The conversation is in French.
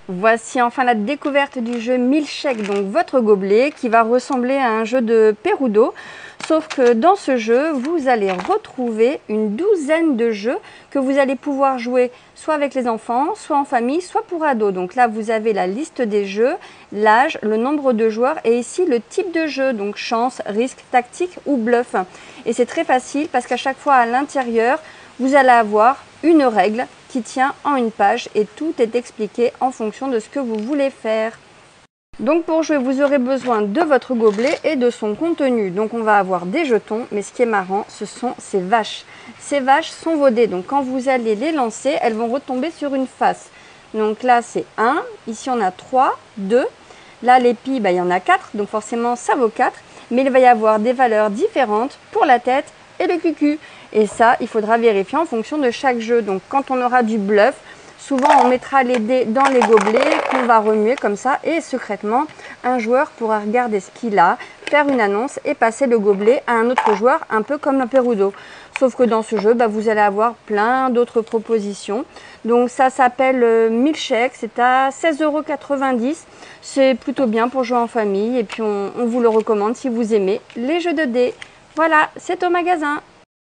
Voici enfin la découverte du jeu Milkshake, donc votre gobelet qui va ressembler à un jeu de Perudo. Sauf que dans ce jeu, vous allez retrouver une douzaine de jeux que vous allez pouvoir jouer soit avec les enfants, soit en famille, soit pour ados. Donc là, vous avez la liste des jeux, l'âge, le nombre de joueurs et ici le type de jeu, donc chance, risque, tactique ou bluff. Et c'est très facile parce qu'à chaque fois à l'intérieur, vous allez avoir une règle qui tient en une page et tout est expliqué en fonction de ce que vous voulez faire. Donc pour jouer, vous aurez besoin de votre gobelet et de son contenu. Donc on va avoir des jetons, mais ce qui est marrant, ce sont ces vaches. Ces vaches sont vos dés, donc quand vous allez les lancer, elles vont retomber sur une face. Donc là c'est 1, ici on a 3, 2. Là les pies, il y en a 4, donc forcément ça vaut 4. Mais il va y avoir des valeurs différentes pour la tête et le cucu. Et ça, il faudra vérifier en fonction de chaque jeu. Donc quand on aura du bluff, souvent on mettra les dés dans les gobelets qu'on va remuer comme ça et secrètement, un joueur pourra regarder ce qu'il a, faire une annonce et passer le gobelet à un autre joueur, un peu comme le Perudo. Sauf que dans ce jeu, vous allez avoir plein d'autres propositions. Donc ça s'appelle Milkshake, c'est à 16,90 €. C'est plutôt bien pour jouer en famille et puis on vous le recommande si vous aimez les jeux de dés. Voilà, c'est au magasin.